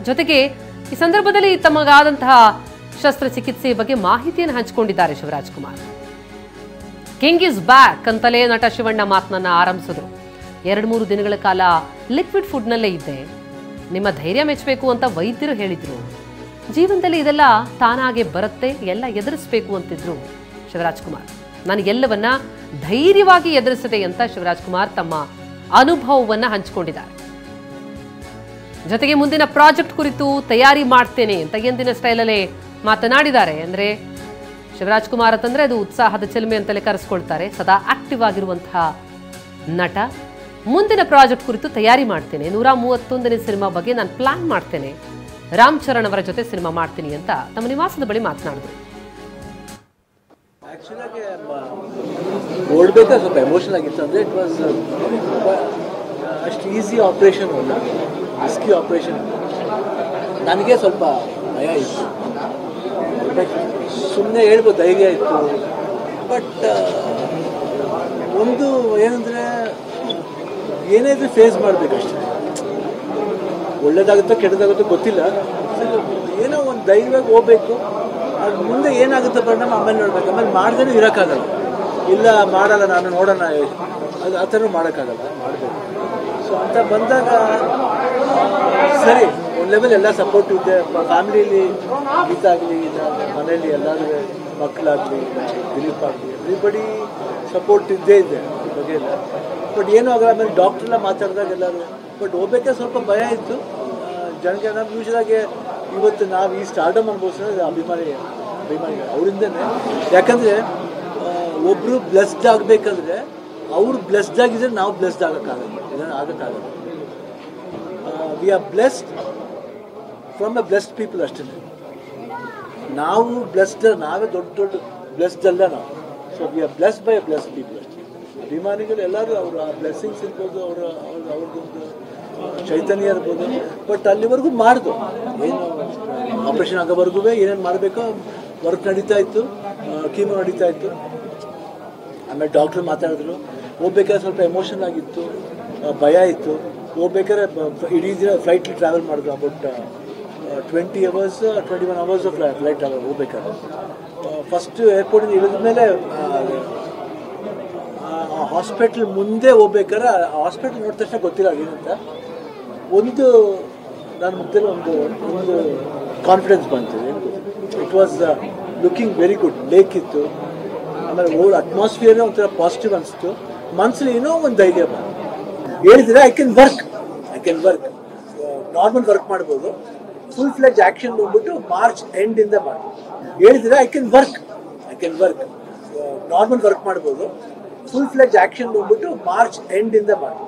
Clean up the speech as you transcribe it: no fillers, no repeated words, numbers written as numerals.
ಜೊತೆಗೆ ಈ ಸಂದರ್ಭದಲ್ಲಿ ತಮಗಾದಂತಹ ಶಸ್ತ್ರಚಿಕಿತ್ಸೆಯ ಬಗ್ಗೆ ಮಾಹಿತಿಯನ್ನು ಹಂಚಿಕೊಂಡಿದ್ದಾರೆ Shivaraj Kumar. King is back ಅಂತಲೇ ನಟ ಶಿವಣ್ಣ ಮಾತನ್ನ ಆರಂಭಿಸಿದ್ರು. 2-3 ದಿನಗಳ ಕಾಲ ಲಿಕ್ವಿಡ್ ಫುಡ್ನಲ್ಲೇ ಇದ್ದೆ, ನಿಮ್ಮ ಧೈರ್ಯ ಮೆಚ್ಚಬೇಕು ಅಂತ ವೈದ್ಯರು ಹೇಳಿದ್ರು. ಜೀವನದಲ್ಲಿ ಇದೆಲ್ಲ ತಾನಾಗೆ ಬರುತ್ತೆ, ಎಲ್ಲ ಎದುರಿಸಬೇಕು ಅಂತಿದ್ರು ಶಿವರಾಜ್ ಕುಮಾರ್. ನಾನು ಎಲ್ಲವನ್ನ ಧೈರ್ಯವಾಗಿ ಎದುರಿಸಿದೆ ಅಂತ ಶಿವರಾಜ್ ಕುಮಾರ್ ತಮ್ಮ ಅನುಭವವನ್ನ ಹಂಚಿಕೊಂಡಿದ್ದಾರೆ. ಜೊತೆಗೆ ಮುಂದಿನ ಪ್ರಾಜೆಕ್ಟ್ ಕುರಿತು ತಯಾರಿ ಮಾಡ್ತೇನೆ ಅಂತ ಎಂದಿನ ಸ್ಟೈಲಲ್ಲೇ ಮಾತನಾಡಿದ್ದಾರೆ. ಅಂದ್ರೆ ಶಿವರಾಜ್ ಕುಮಾರ್ ಅಂತಂದ್ರೆ ಅದು ಉತ್ಸಾಹದ ಚಿಲುಮೆ ಅಂತಲೇ ಕರೆಸ್ಕೊಳ್ತಾರೆ. ಸದಾ ಆಕ್ಟಿವ್ ಆಗಿರುವಂತಹ ನಟ. ಮುಂದಿನ ಪ್ರಾಜೆಕ್ಟ್ ಕುರಿತು ತಯಾರಿ ಮಾಡ್ತೇನೆ, 131ನೇ ಸಿನಿಮಾ ಬಗ್ಗೆ ನಾನು ಪ್ಲಾನ್ ಮಾಡ್ತೇನೆ, ರಾಮ್ ಚರಣ್ ಅವರ ಜೊತೆ ಸಿನಿಮಾ ಮಾಡ್ತೀನಿ ಅಂತ ತಮ್ಮ ನಿವಾಸದ ಬಳಿ ಮಾತನಾಡಿದ್ರು. ಓಡಬೇಕಾ ಸ್ವಲ್ಪ ಎಮೋಷನಲ್ ಆಗಿತ್ತು. ಅಂದರೆ ಇಟ್ ವಾಸ್ ಅಷ್ಟು ಈಸಿ ಆಪ್ರೇಷನ್ ಅಲ್ಲ, ರಿಸ್ಕಿ ಆಪ್ರೇಷನ್. ನನಗೆ ಸ್ವಲ್ಪ ಭಯ ಇತ್ತು, ಸುಮ್ಮನೆ ಹೇಳ್ಬೋದು ಧೈರ್ಯ ಇತ್ತು. ಬಟ್ ಒಂದು ಏನಂದರೆ ಏನಾದರೂ ಫೇಸ್ ಮಾಡಬೇಕಷ್ಟೇ. ಒಳ್ಳೇದಾಗುತ್ತೋ ಕೆಟ್ಟದಾಗುತ್ತೋ ಗೊತ್ತಿಲ್ಲ, ಏನೋ ಒಂದು ಧೈರ್ಯವಾಗಿ ಹೋಗ್ಬೇಕು. ಅದು ಮುಂದೆ ಏನಾಗುತ್ತೆ ಪರಿಣಾಮ ಆಮೇಲೆ ನೋಡ್ಬೇಕು. ಆಮೇಲೆ ಮಾಡ್ದೇ ಇರೋಕ್ಕಾಗಲ್ಲ, ಇಲ್ಲ ಮಾಡಲ್ಲ ನಾನು ನೋಡೋಣ, ಅದು ಆ ಥರ ಮಾಡೋಕ್ಕಾಗಲ್ಲ, ಮಾಡಬೇಕು. ಸೊ ಅಂತ ಬಂದಾಗ ಸರಿ, ಒಂದು ಲೆವೆಲ್ ಎಲ್ಲ ಸಪೋರ್ಟ್ ಇದೆ. ಫ್ಯಾಮಿಲಿಯಲ್ಲಿ ಗೀತಾಗಲಿ, ಮನೆಯಲ್ಲಿ ಎಲ್ಲರೂ, ಮಕ್ಕಳಾಗಲಿ, ದಿಲೀಪ್ ಆಗಲಿ, ಎವ್ರಿಬಡಿ ಸಪೋರ್ಟ್ ಇದ್ದೇ ಇದೆ ಅದ್ರ ಬಗ್ಗೆ ಎಲ್ಲ. ಬಟ್ ಏನೂ ಆಗಲ್ಲ. ಆಮೇಲೆ ಡಾಕ್ಟ್ರೆಲ್ಲ ಮಾತಾಡಿದಾಗ ಎಲ್ಲರೂ. ಬಟ್ ಹೋಗ್ಬೇಕಾದ್ರೆ ಸ್ವಲ್ಪ ಭಯ ಇತ್ತು ಜನಕ್ಕೆ. ನಾವು ಯೂಶ್ವಲಾಗಿ ಇವತ್ತು ನಾವು ಈ ಸ್ಟಾರ್ಡಮ್ ಅನ್ಭವಿಸೋದು ಅಭಿಮಾನಿಗಳು ಅವರಿಂದನೇ. ಯಾಕಂದರೆ ಒಬ್ಬರು ಬ್ಲೆಸ್ಡ್ ಆಗಬೇಕಂದ್ರೆ ಅವ್ರು ಬ್ಲೆಸ್ಡ್ ಆಗಿದ್ರೆ ನಾವು ಬ್ಲೆಸ್ಡ್ ಆಗೋಕ್ಕಾಗಲ್ಲ, ಇದನ್ನು ಆಗೋಕ್ಕಾಗಲ್ಲ. We are blessed from a blessed people ಅಷ್ಟೇ. ನಾವು ಬ್ಲೆಸ್ಡ್, ನಾವೇ ದೊಡ್ಡ ಬ್ಲೆಸ್ಡ್ ಅಲ್ಲ ನಾವು. So we are blessed by a blessed people ಅಷ್ಟೇ. ಅಭಿಮಾನಿಗಳು ಎಲ್ಲರೂ ಅವರು ಆ ಬ್ಲೆಸ್ಸಿಂಗ್ಸ್ ಇರ್ಬೋದು, ಅವ್ರದ್ದೊಂದು ಚೈತನ್ಯ ಇರ್ಬೋದು. ಬಟ್ ಅಲ್ಲಿವರೆಗೂ ಮಾಡ್ದು, ಏನು ಆಪ್ರೇಷನ್ ಆಗೋವರೆಗೂ ಏನೇನು ಮಾಡಬೇಕೋ ವರ್ಕ್ ನಡೀತಾ ಇತ್ತು, ಕೀಮೋ ನಡೀತಾ ಇತ್ತು. ಆಮೇಲೆ ಡಾಕ್ಟ್ರು ಮಾತಾಡಿದ್ರು. ಹೋಗ್ಬೇಕಾದ್ರೆ ಸ್ವಲ್ಪ ಎಮೋಷನಲ್ ಆಗಿತ್ತು, ಭಯ ಇತ್ತು. ಹೋಗ್ಬೇಕಾದ್ರೆ ಇಡೀ ದಿನ ಫ್ಲೈಟ್ಲಿ ಟ್ರಾವೆಲ್ ಮಾಡಿದ್ರು. ಅಬೌಟ್ 21 hours ಫ್ಲೈಟ್ ಟ್ರಾವೆಲ್ ಹೋಗ್ಬೇಕಾದ್ರೆ. ಫಸ್ಟ್ ಏರ್ಪೋರ್ಟಿಂದ ಇಳಿದ ಮೇಲೆ ಹಾಸ್ಪಿಟ್ಲ್ ಮುಂದೆ ಹೋಗ್ಬೇಕಾದ್ರೆ ಹಾಸ್ಪಿಟ್ಲ್ ನೋಡಿದ ತಕ್ಷಣ ಗೊತ್ತಿಲ್ಲ ಅದೇನಂತ. ಒಂದು ನನ್ನ ಮುಖದಲ್ಲಿ ಒಂದು ಕಾನ್ಫಿಡೆನ್ಸ್ ಬಂತು. It was looking very good. Lake ಇತ್ತು, ಆಮೇಲೆ ಓಲ್ಡ್ ಅಟ್ಮಾಸ್ಫಿಯರ್ ಒಂಥರ ಪಾಸಿಟಿವ್ ಅನಿಸ್ತು. ಮನಸ್ಸಲ್ಲಿ ಏನೋ ಒಂದು ಧೈರ್ಯ ಬಂತು. ಹೇಳಿದ್ರೆ I can work normal work ಮಾಡ್ಬೋದು. ಫುಲ್ ಫ್ಲೆಜ್ ಆ್ಯಕ್ಷನ್ ಹೋಗ್ಬಿಟ್ಟು ಮಾರ್ಚ್ ಎಂಡಿಂದ ಮಾಡಿ. ಹೇಳಿದ್ರೆ I can work normal work ಮಾಡ್ಬೋದು. ಫುಲ್ ಫ್ಲೆಜ್ ಆ್ಯಕ್ಷನ್ ಹೋಗ್ಬಿಟ್ಟು ಮಾರ್ಚ್ ಎಂಡಿಂದ ಮಾಡಿ.